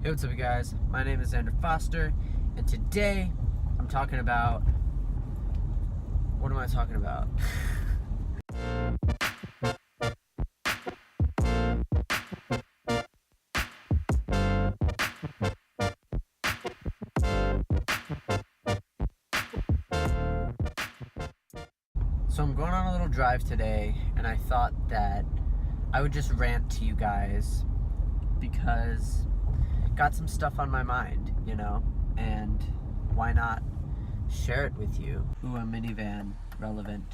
Hey, what's up, you guys? My name is Xander Foster, and today I'm talking about. What am I talking about? So I'm going on a little drive today, and I thought that I would just rant to you guys because got some stuff on my mind, and why not share it with you? Ooh, a minivan, relevant.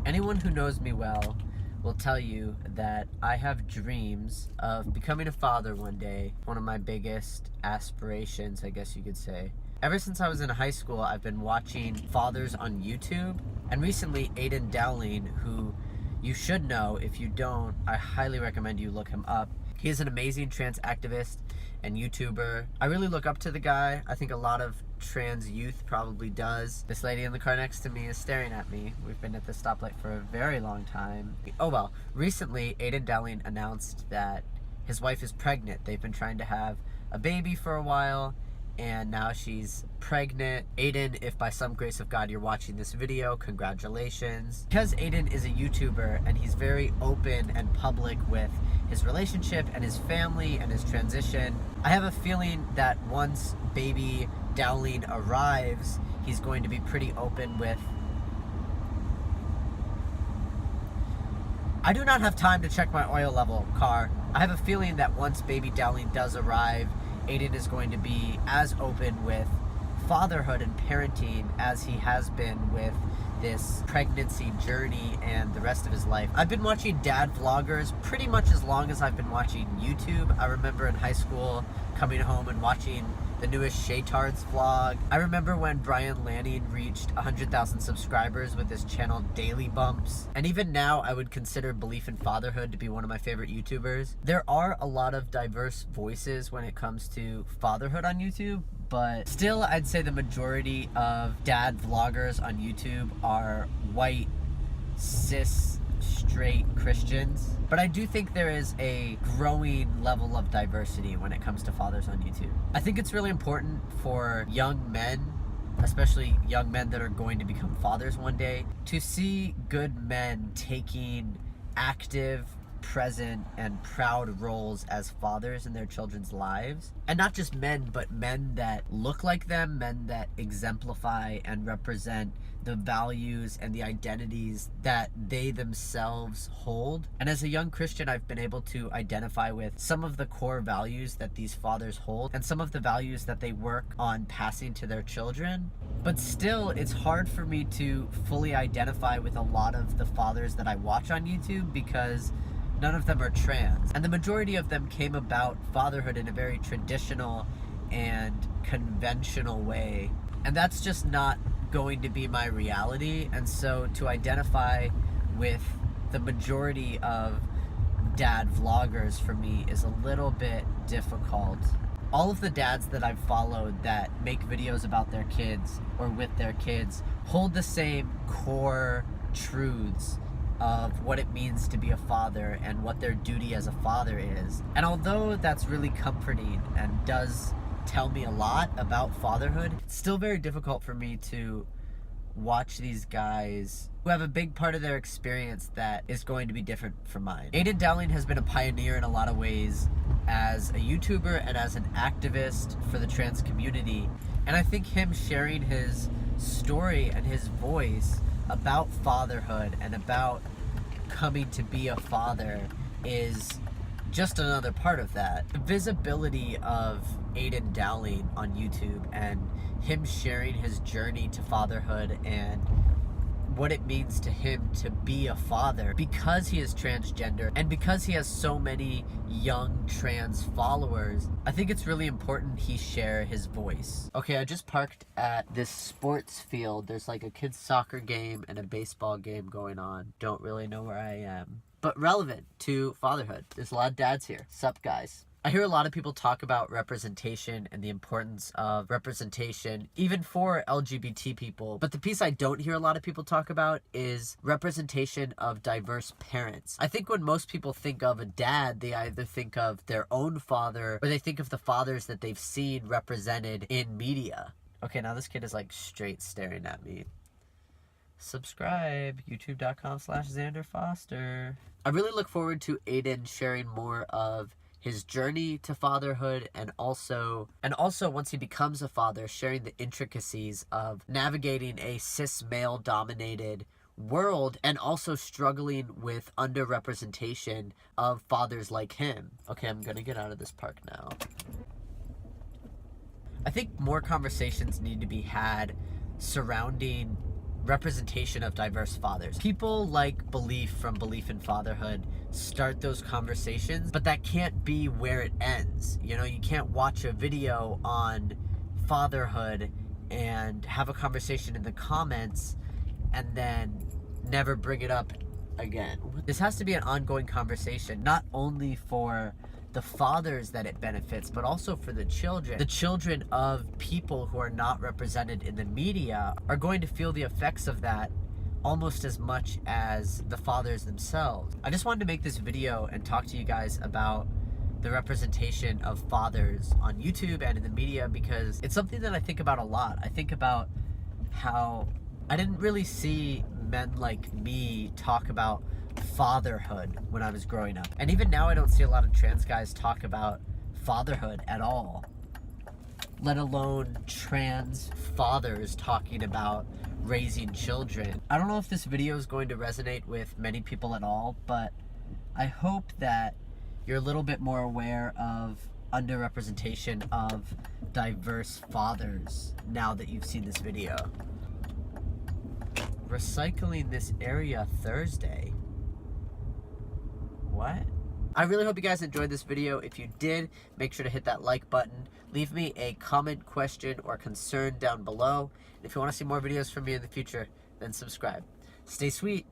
Anyone who knows me well will tell you that I have dreams of becoming a father one day. One of my biggest aspirations, I guess you could say. Ever since I was in high school, I've been watching fathers on YouTube, and recently Aiden Dowling, who you should know. If you don't, I highly recommend you look him up. He is an amazing trans activist and YouTuber. I really look up to the guy. I think a lot of trans youth probably does. This lady in the car next to me is staring at me. We've been at this stoplight for a very long time. Oh well, recently Aiden Dowling announced that his wife is pregnant. They've been trying to have a baby for a while, and now she's pregnant. Aiden, if by some grace of God you're watching this video, congratulations. Because Aiden is a YouTuber and he's very open and public with his relationship and his family and his transition, I have a feeling that once baby Dowling arrives, he's going to be pretty open with... I do not have time to check my oil level, car. I have a feeling that once baby Dowling does arrive, Aiden is going to be as open with fatherhood and parenting as he has been with this pregnancy journey and the rest of his life. I've been watching dad vloggers pretty much as long as I've been watching YouTube. I remember in high school coming home and watching the newest Shaytards vlog. I remember when Brian Lanning reached 100,000 subscribers with his channel Daily Bumps. And even now, I would consider Belief in Fatherhood to be one of my favorite YouTubers. There are a lot of diverse voices when it comes to fatherhood on YouTube, but still I'd say the majority of dad vloggers on YouTube are white, cis, straight Christians. But I do think there is a growing level of diversity when it comes to fathers on YouTube. I think it's really important for young men, especially young men that are going to become fathers one day, to see good men taking active, present, and proud roles as fathers in their children's lives. And not just men, but men that look like them, men that exemplify and represent the values and the identities that they themselves hold. And as a young Christian, I've been able to identify with some of the core values that these fathers hold and some of the values that they work on passing to their children. But still, it's hard for me to fully identify with a lot of the fathers that I watch on YouTube because none of them are trans. And the majority of them came about fatherhood in a very traditional and conventional way. And that's just not going to be my reality. And so to identify with the majority of dad vloggers for me is a little bit difficult. All of the dads that I've followed that make videos about their kids or with their kids hold the same core truths of what it means to be a father and what their duty as a father is. And although that's really comforting and does tell me a lot about fatherhood, it's still very difficult for me to watch these guys who have a big part of their experience that is going to be different from mine. Aiden Dowling has been a pioneer in a lot of ways as a YouTuber and as an activist for the trans community. And I think him sharing his story and his voice about fatherhood and about coming to be a father is just another part of that. The visibility of Aiden Dowling on YouTube and him sharing his journey to fatherhood and what it means to him to be a father because he is transgender and because he has so many young trans followers, I think it's really important he share his voice. Okay, I just parked at this sports field. There's like a kids soccer game and a baseball game going on. Don't really know where I am, but relevant to fatherhood. There's a lot of dads here. Sup, guys? I hear a lot of people talk about representation and the importance of representation, even for LGBT people. But the piece I don't hear a lot of people talk about is representation of diverse parents. I think when most people think of a dad, they either think of their own father or they think of the fathers that they've seen represented in media. Okay, now this kid is like straight staring at me. Subscribe, youtube.com/ZanderFoster. I really look forward to Aiden sharing more of his journey to fatherhood, and also once he becomes a father, sharing the intricacies of navigating a cis male dominated world and also struggling with underrepresentation of fathers like him. Okay, I'm gonna get out of this park now. I think more conversations need to be had surrounding representation of diverse fathers. People like Belief from Belief in Fatherhood start those conversations, but that can't be where it ends. You know, you can't watch a video on fatherhood and have a conversation in the comments and then never bring it up again. This has to be an ongoing conversation, not only for the fathers that it benefits, but also for the children. The children of people who are not represented in the media are going to feel the effects of that almost as much as the fathers themselves. I just wanted to make this video and talk to you guys about the representation of fathers on YouTube and in the media, because it's something that I think about a lot. I think about how I didn't really see men like me talk about fatherhood when I was growing up. And even now I don't see a lot of trans guys talk about fatherhood at all, let alone trans fathers talking about raising children. I don't know if this video is going to resonate with many people at all, but I hope that you're a little bit more aware of underrepresentation of diverse fathers now that you've seen this video. Recycling this area Thursday. What? I really hope you guys enjoyed this video. If you did, make sure to hit that like button. Leave me a comment, question, or concern down below. And if you want to see more videos from me in the future, then subscribe. Stay sweet.